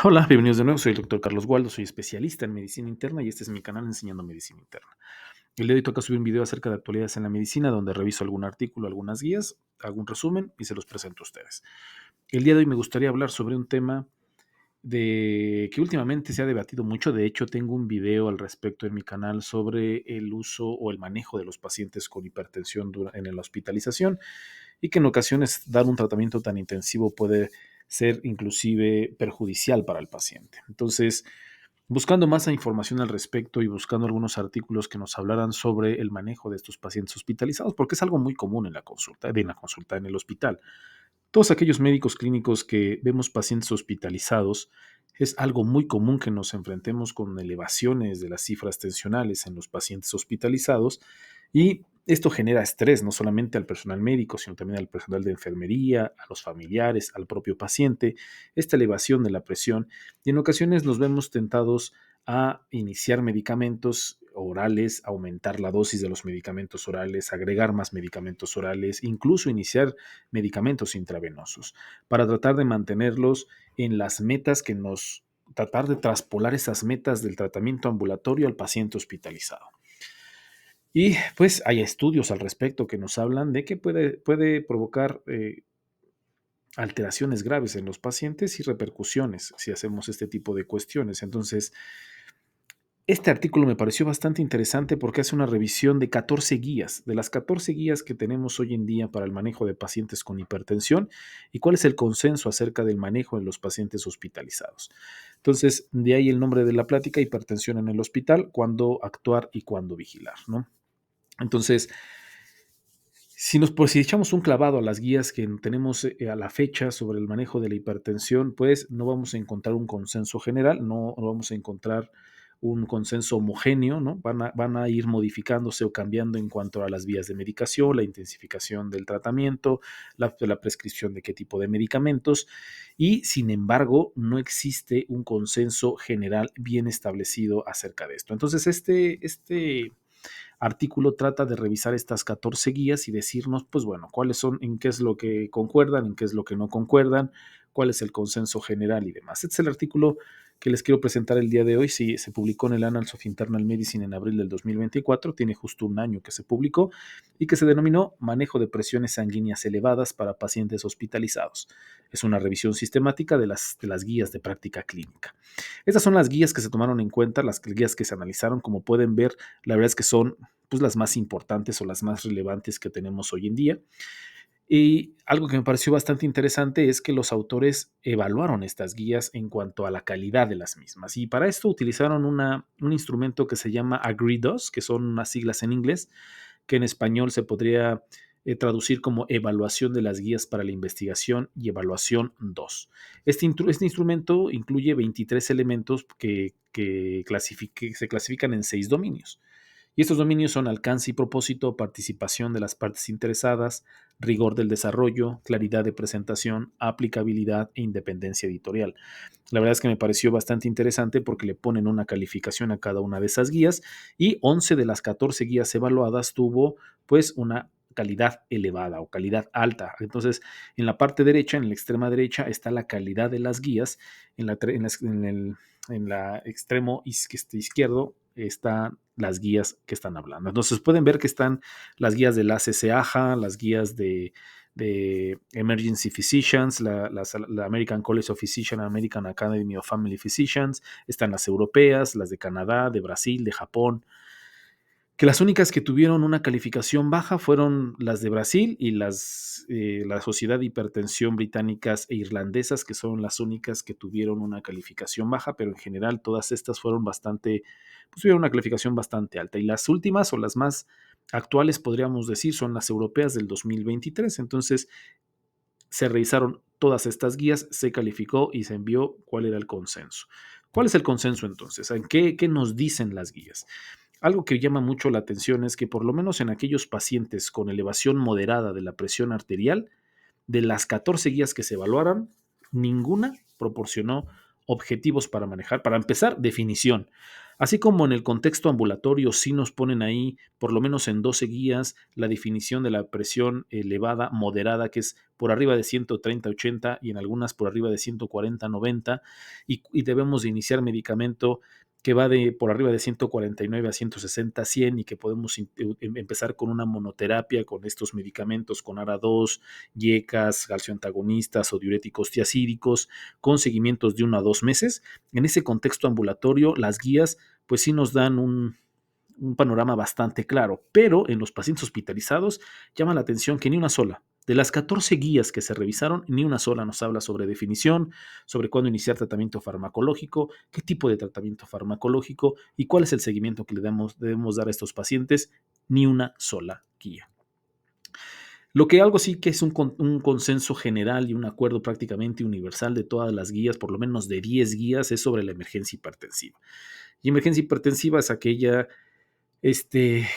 Hola, bienvenidos de nuevo. Soy el doctor Carlos Waldo, soy especialista en medicina interna y este es mi canal Enseñando Medicina Interna. El día de hoy toca subir un video acerca de actualidades en la medicina donde reviso algún artículo, algunas guías, hago un resumen y se los presento a ustedes. El día de hoy me gustaría hablar sobre un tema de que últimamente se ha debatido mucho. De hecho, tengo un video al respecto en mi canal sobre el uso o el manejo de los pacientes con hipertensión en la hospitalización y que en ocasiones dar un tratamiento tan intensivo puede ser inclusive perjudicial para el paciente. Entonces, buscando más información al respecto y buscando algunos artículos que nos hablaran sobre el manejo de estos pacientes hospitalizados, porque es algo muy común en la consulta en el hospital. Todos aquellos médicos clínicos que vemos pacientes hospitalizados, es algo muy común que nos enfrentemos con elevaciones de las cifras tensionales en los pacientes hospitalizados y esto genera estrés no solamente al personal médico, sino también al personal de enfermería, a los familiares, al propio paciente, esta elevación de la presión y en ocasiones nos vemos tentados a iniciar medicamentos orales, aumentar la dosis de los medicamentos orales, agregar más medicamentos orales, incluso iniciar medicamentos intravenosos, para tratar de mantenerlos en las metas tratar de traspolar esas metas del tratamiento ambulatorio al paciente hospitalizado. Y pues hay estudios al respecto que nos hablan de que puede provocar alteraciones graves en los pacientes y repercusiones si hacemos este tipo de cuestiones. Entonces, este artículo me pareció bastante interesante porque hace una revisión de 14 guías, de las 14 guías que tenemos hoy en día para el manejo de pacientes con hipertensión y cuál es el consenso acerca del manejo de los pacientes hospitalizados. Entonces, de ahí el nombre de la plática, hipertensión en el hospital, cuándo actuar y cuándo vigilar, ¿no? Entonces, si echamos un clavado a las guías que tenemos a la fecha sobre el manejo de la hipertensión, pues no vamos a encontrar un consenso general, no vamos a encontrar un consenso homogéneo, ¿no? Van a ir modificándose o cambiando en cuanto a las vías de medicación, la intensificación del tratamiento, la prescripción de qué tipo de medicamentos, y sin embargo, no existe un consenso general bien establecido acerca de esto. Entonces, este artículo trata de revisar estas 14 guías y decirnos, pues bueno, cuáles son, en qué es lo que concuerdan, en qué es lo que no concuerdan, cuál es el consenso general y demás. Este es el artículo que les quiero presentar el día de hoy. Sí, se publicó en el Annals of Internal Medicine en abril del 2024, tiene justo un año que se publicó y que se denominó Manejo de presiones sanguíneas elevadas para pacientes hospitalizados. Es una revisión sistemática de las guías de práctica clínica. Estas son las guías que se tomaron en cuenta, las guías que se analizaron. Como pueden ver, la verdad es que son pues, las más importantes o las más relevantes que tenemos hoy en día. Y algo que me pareció bastante interesante es que los autores evaluaron estas guías en cuanto a la calidad de las mismas. Y para esto utilizaron un instrumento que se llama AgreeDos, que son unas siglas en inglés, que en español se podría traducir como evaluación de las guías para la investigación y evaluación 2. Este instrumento incluye 23 elementos que se clasifican en 6 dominios. Y estos dominios son alcance y propósito, participación de las partes interesadas, rigor del desarrollo, claridad de presentación, aplicabilidad e independencia editorial. La verdad es que me pareció bastante interesante porque le ponen una calificación a cada una de esas guías y 11 de las 14 guías evaluadas tuvo pues una calidad elevada o calidad alta. Entonces, en la parte derecha, en la extrema derecha, está la calidad de las guías, en la extremo izquierdo están las guías que están hablando. Entonces pueden ver que están las guías del ACC-AHA, las guías de Emergency Physicians, la American College of Physicians, American Academy of Family Physicians, están las europeas, las de Canadá, de Brasil, de Japón, que las únicas que tuvieron una calificación baja fueron las de Brasil y la Sociedad de Hipertensión Británicas e Irlandesas, que son las únicas que tuvieron una calificación baja, pero en general todas estas pues tuvieron una calificación bastante alta. Y las últimas o las más actuales, podríamos decir, son las europeas del 2023. Entonces, se revisaron todas estas guías, se calificó y se envió cuál era el consenso. ¿Cuál es el consenso entonces? ¿En qué nos dicen las guías? Algo que llama mucho la atención es que por lo menos en aquellos pacientes con elevación moderada de la presión arterial, de las 14 guías que se evaluaron, ninguna proporcionó objetivos para manejar. Para empezar, definición. Así como en el contexto ambulatorio sí nos ponen ahí, por lo menos en 12 guías, la definición de la presión elevada moderada, que es por arriba de 130/80 y en algunas por arriba de 140/90, y debemos de iniciar medicamento que va de por arriba de 149 a 160/100 y que podemos empezar con una monoterapia con estos medicamentos, con ARA2, YECAS, calcioantagonistas o diuréticos tiacídicos, con seguimientos de 1 a 2 meses. En ese contexto ambulatorio, las guías pues sí nos dan un panorama bastante claro, pero en los pacientes hospitalizados llama la atención que ni una sola. De las 14 guías que se revisaron, ni una sola nos habla sobre definición, sobre cuándo iniciar tratamiento farmacológico, qué tipo de tratamiento farmacológico y cuál es el seguimiento que debemos dar a estos pacientes. Ni una sola guía. Lo que algo sí que es un consenso general y un acuerdo prácticamente universal de todas las guías, por lo menos de 10 guías, es sobre la emergencia hipertensiva. Y emergencia hipertensiva es aquella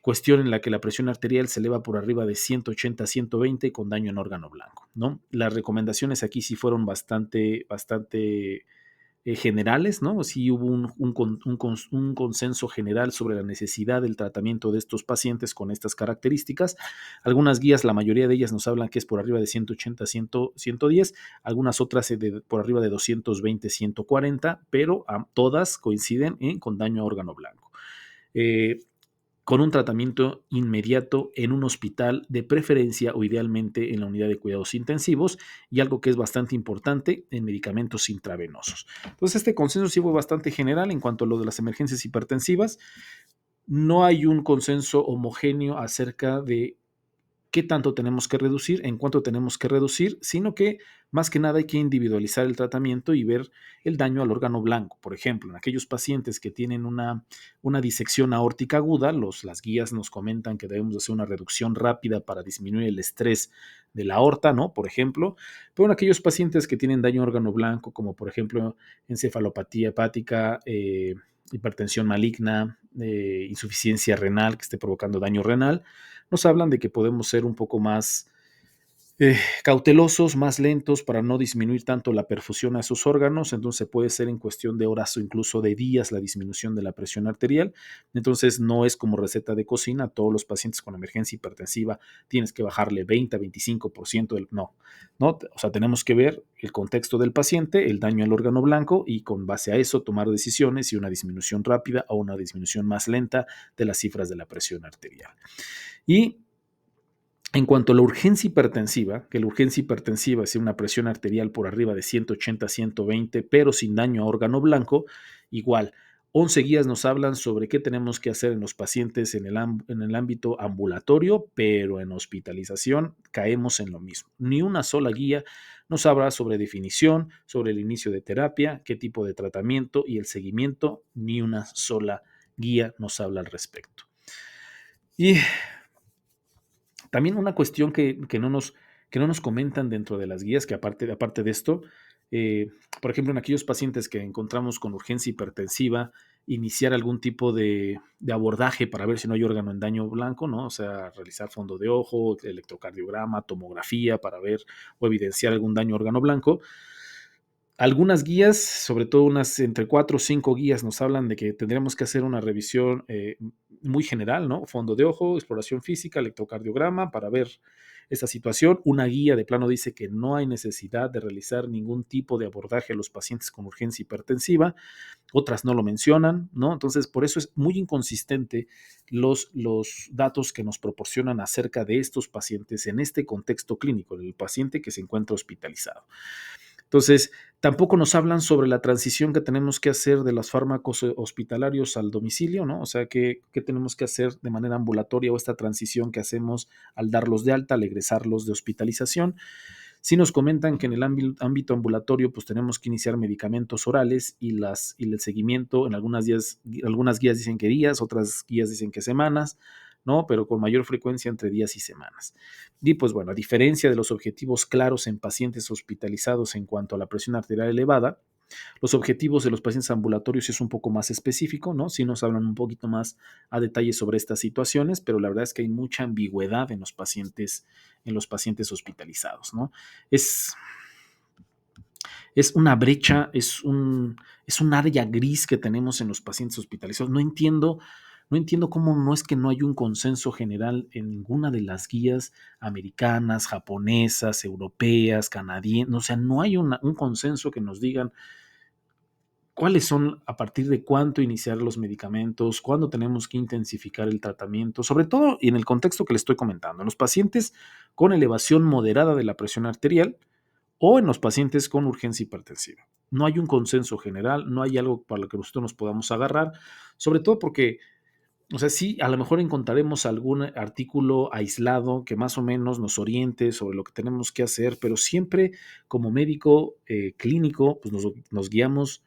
cuestión en la que la presión arterial se eleva por arriba de 180/120 con daño en órgano blanco, ¿no? Las recomendaciones aquí sí fueron bastante generales, ¿no? Sí hubo un consenso general sobre la necesidad del tratamiento de estos pacientes con estas características. Algunas guías, la mayoría de ellas nos hablan que es por arriba de 180, 110, algunas otras por arriba de 220, 140, pero todas coinciden con daño a órgano blanco. Con un tratamiento inmediato en un hospital, de preferencia o idealmente en la unidad de cuidados intensivos, y algo que es bastante importante, en medicamentos intravenosos. Entonces, este consenso sí fue bastante general en cuanto a lo de las emergencias hipertensivas. No hay un consenso homogéneo acerca de qué tanto tenemos que reducir, en cuánto tenemos que reducir, sino que más que nada hay que individualizar el tratamiento y ver el daño al órgano blanco. Por ejemplo, en aquellos pacientes que tienen una disección aórtica aguda, las guías nos comentan que debemos hacer una reducción rápida para disminuir el estrés de la aorta, ¿no? Por ejemplo, pero en aquellos pacientes que tienen daño a órgano blanco, como por ejemplo encefalopatía hepática, hipertensión maligna, insuficiencia renal que esté provocando daño renal, nos hablan de que podemos ser un poco más cautelosos, más lentos para no disminuir tanto la perfusión a esos órganos. Entonces puede ser en cuestión de horas o incluso de días la disminución de la presión arterial. Entonces no es como receta de cocina, todos los pacientes con emergencia hipertensiva tienes que bajarle 20 a 25% no, o sea, tenemos que ver el contexto del paciente, el daño al órgano blanco y con base a eso tomar decisiones y una disminución rápida o una disminución más lenta de las cifras de la presión arterial. Y en cuanto a la urgencia hipertensiva, que la urgencia hipertensiva es una presión arterial por arriba de 180/120, pero sin daño a órgano blanco, igual, 11 guías nos hablan sobre qué tenemos que hacer en los pacientes en el ámbito ambulatorio, pero en hospitalización caemos en lo mismo. Ni una sola guía nos habla sobre definición, sobre el inicio de terapia, qué tipo de tratamiento y el seguimiento, ni una sola guía nos habla al respecto. Y también una cuestión que no nos comentan dentro de las guías, que aparte de esto, por ejemplo, en aquellos pacientes que encontramos con urgencia hipertensiva, iniciar algún tipo de abordaje para ver si no hay órgano en daño blanco, ¿no? O sea, realizar fondo de ojo, electrocardiograma, tomografía para ver o evidenciar algún daño a órgano blanco. Algunas guías, sobre todo unas entre 4 o 5 guías, nos hablan de que tendríamos que hacer una revisión muy general, ¿no? Fondo de ojo, exploración física, electrocardiograma para ver esta situación. Una guía de plano dice que no hay necesidad de realizar ningún tipo de abordaje a los pacientes con urgencia hipertensiva. Otras no lo mencionan, ¿no? Entonces, por eso es muy inconsistente los datos que nos proporcionan acerca de estos pacientes en este contexto clínico, del paciente que se encuentra hospitalizado. Entonces, tampoco nos hablan sobre la transición que tenemos que hacer de los fármacos hospitalarios al domicilio, ¿no? O sea, qué tenemos que hacer de manera ambulatoria o esta transición que hacemos al darlos de alta, al egresarlos de hospitalización. Sí nos comentan que en el ámbito ambulatorio pues tenemos que iniciar medicamentos orales y el seguimiento en algunas guías dicen que días, otras guías dicen que semanas, ¿no? Pero con mayor frecuencia entre días y semanas. Y pues bueno, a diferencia de los objetivos claros en pacientes hospitalizados en cuanto a la presión arterial elevada, los objetivos de los pacientes ambulatorios es un poco más específico, ¿no? Sí nos hablan un poquito más a detalle sobre estas situaciones, pero la verdad es que hay mucha ambigüedad en los pacientes hospitalizados, ¿no? Es, es una brecha, es un área gris que tenemos en los pacientes hospitalizados. No entiendo cómo no es que no hay un consenso general en ninguna de las guías americanas, japonesas, europeas, canadienses. O sea, no hay un consenso que nos digan cuáles son, a partir de cuánto iniciar los medicamentos, cuándo tenemos que intensificar el tratamiento, sobre todo en el contexto que le estoy comentando, en los pacientes con elevación moderada de la presión arterial o en los pacientes con urgencia hipertensiva. No hay un consenso general, no hay algo para lo que nosotros nos podamos agarrar, sobre todo porque, o sea, sí, a lo mejor encontraremos algún artículo aislado que más o menos nos oriente sobre lo que tenemos que hacer, pero siempre como médico clínico, pues nos guiamos,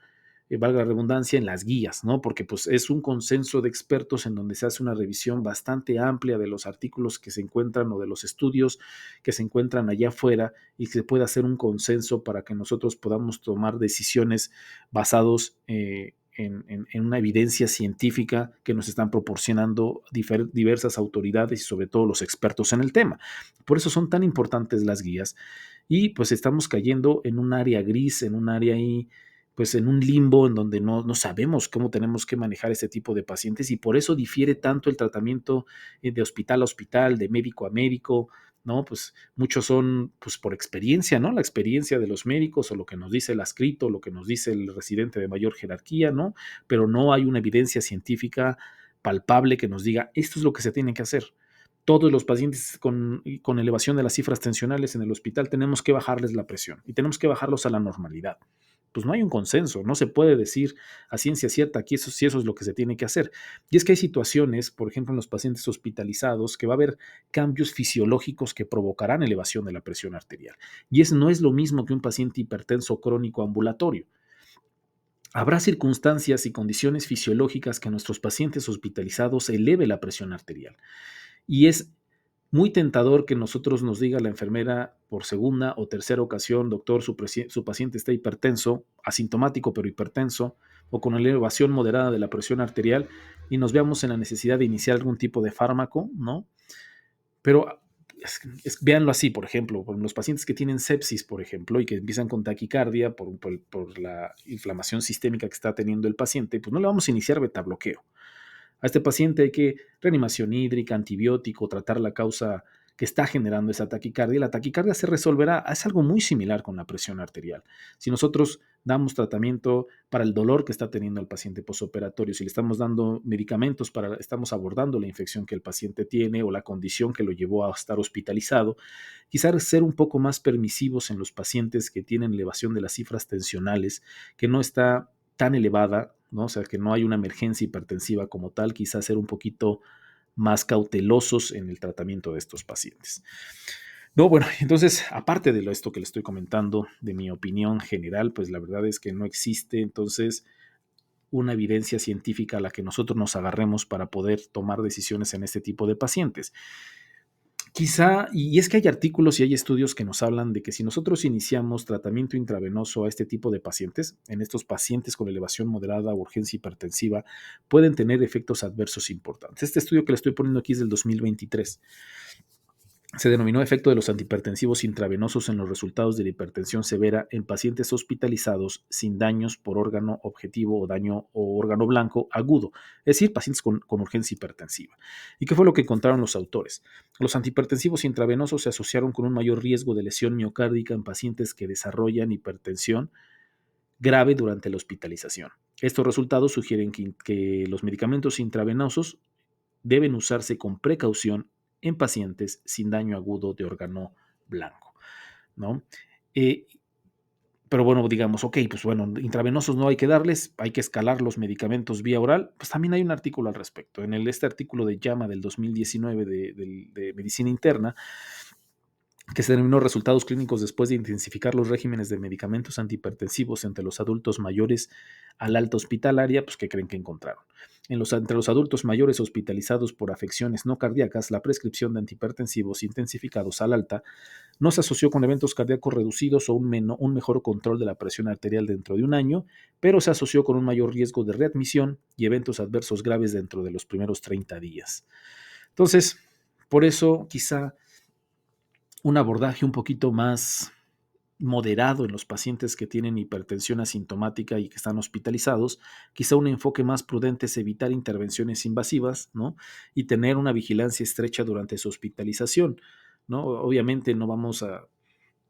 valga la redundancia, en las guías, ¿no? Porque pues es un consenso de expertos en donde se hace una revisión bastante amplia de los artículos que se encuentran o de los estudios que se encuentran allá afuera y que se pueda hacer un consenso para que nosotros podamos tomar decisiones basados en una evidencia científica que nos están proporcionando diversas autoridades y sobre todo los expertos en el tema. Por eso son tan importantes las guías y pues estamos cayendo en un área gris, en un área ahí, pues en un limbo en donde no sabemos cómo tenemos que manejar este tipo de pacientes y por eso difiere tanto el tratamiento de hospital a hospital, de médico a médico, ¿no? Pues muchos son pues por experiencia, ¿no? La experiencia de los médicos o lo que nos dice el adscrito, lo que nos dice el residente de mayor jerarquía, ¿no? Pero no hay una evidencia científica palpable que nos diga esto es lo que se tiene que hacer. Todos los pacientes con elevación de las cifras tensionales en el hospital tenemos que bajarles la presión y tenemos que bajarlos a la normalidad. Pues no hay un consenso, no se puede decir a ciencia cierta aquí eso, si eso es lo que se tiene que hacer. Y es que hay situaciones, por ejemplo, en los pacientes hospitalizados, que va a haber cambios fisiológicos que provocarán elevación de la presión arterial. Y eso no es lo mismo que un paciente hipertenso crónico ambulatorio. Habrá circunstancias y condiciones fisiológicas que a nuestros pacientes hospitalizados eleve la presión arterial. Y es muy tentador que nosotros nos diga la enfermera por segunda o tercera ocasión, doctor, su paciente está hipertenso, asintomático pero hipertenso, o con elevación moderada de la presión arterial, y nos veamos en la necesidad de iniciar algún tipo de fármaco, ¿no? Pero véanlo así, por ejemplo, por los pacientes que tienen sepsis, por ejemplo, y que empiezan con taquicardia por la inflamación sistémica que está teniendo el paciente, pues no le vamos a iniciar beta bloqueo. A este paciente hay que reanimación hídrica, antibiótico, tratar la causa que está generando esa taquicardia. La taquicardia se resolverá, es algo muy similar con la presión arterial. Si nosotros damos tratamiento para el dolor que está teniendo el paciente posoperatorio, si le estamos dando medicamentos estamos abordando la infección que el paciente tiene o la condición que lo llevó a estar hospitalizado, quizás ser un poco más permisivos en los pacientes que tienen elevación de las cifras tensionales, que no está tan elevada, ¿no? O sea, que no hay una emergencia hipertensiva como tal, quizás ser un poquito más cautelosos en el tratamiento de estos pacientes. No, bueno, entonces, aparte de esto que le estoy comentando, de mi opinión general, pues la verdad es que no existe entonces una evidencia científica a la que nosotros nos agarremos para poder tomar decisiones en este tipo de pacientes. Quizá, y es que hay artículos y hay estudios que nos hablan de que si nosotros iniciamos tratamiento intravenoso a este tipo de pacientes, en estos pacientes con elevación moderada o urgencia hipertensiva, pueden tener efectos adversos importantes. Este estudio que le estoy poniendo aquí es del 2023. Se denominó efecto de los antihipertensivos intravenosos en los resultados de la hipertensión severa en pacientes hospitalizados sin daños por órgano objetivo o daño o órgano blanco agudo, es decir, pacientes con urgencia hipertensiva. ¿Y qué fue lo que encontraron los autores? Los antihipertensivos intravenosos se asociaron con un mayor riesgo de lesión miocárdica en pacientes que desarrollan hipertensión grave durante la hospitalización. Estos resultados sugieren que los medicamentos intravenosos deben usarse con precaución en pacientes sin daño agudo de órgano blanco, ¿no? Eh, pero bueno, digamos, ok, pues bueno, intravenosos no hay que darles, hay que escalar los medicamentos vía oral, pues también hay un artículo al respecto. En este artículo de JAMA del 2019 de Medicina Interna, que se determinó resultados clínicos después de intensificar los regímenes de medicamentos antihipertensivos entre los adultos mayores al alta hospitalaria, pues ¿qué creen que encontraron? Entre los adultos mayores hospitalizados por afecciones no cardíacas, la prescripción de antihipertensivos intensificados al alta no se asoció con eventos cardíacos reducidos o un mejor control de la presión arterial dentro de un año, pero se asoció con un mayor riesgo de readmisión y eventos adversos graves dentro de los primeros 30 días. Entonces, por eso quizá un abordaje un poquito más moderado en los pacientes que tienen hipertensión asintomática y que están hospitalizados, quizá un enfoque más prudente es evitar intervenciones invasivas, ¿no? Y tener una vigilancia estrecha durante su hospitalización, ¿no? Obviamente no vamos a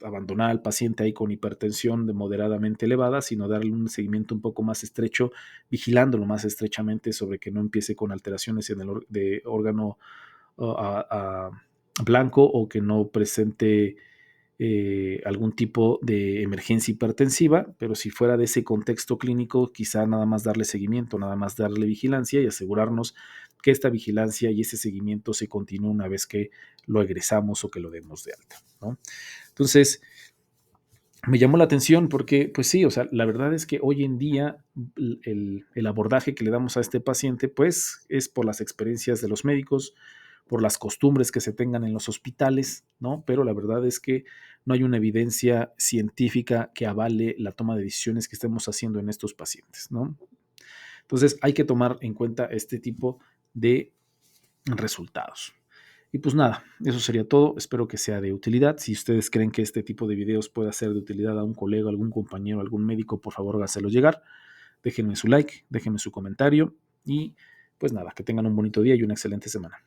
abandonar al paciente ahí con hipertensión de moderadamente elevada, sino darle un seguimiento un poco más estrecho, vigilándolo más estrechamente sobre que no empiece con alteraciones en el de órgano blanco o que no presente algún tipo de emergencia hipertensiva, pero si fuera de ese contexto clínico, quizá nada más darle seguimiento, nada más darle vigilancia y asegurarnos que esta vigilancia y ese seguimiento se continúe una vez que lo egresamos o que lo demos de alta, ¿no? Entonces, me llamó la atención porque, pues sí, o sea, la verdad es que hoy en día el abordaje que le damos a este paciente, pues es por las experiencias de los médicos, por las costumbres que se tengan en los hospitales, ¿no? Pero la verdad es que no hay una evidencia científica que avale la toma de decisiones que estemos haciendo en estos pacientes, ¿no? Entonces hay que tomar en cuenta este tipo de resultados. Y pues nada, eso sería todo. Espero que sea de utilidad. Si ustedes creen que este tipo de videos pueda ser de utilidad a un colega, algún compañero, algún médico, por favor hágaselo llegar. Déjenme su like, déjenme su comentario y pues nada, que tengan un bonito día y una excelente semana.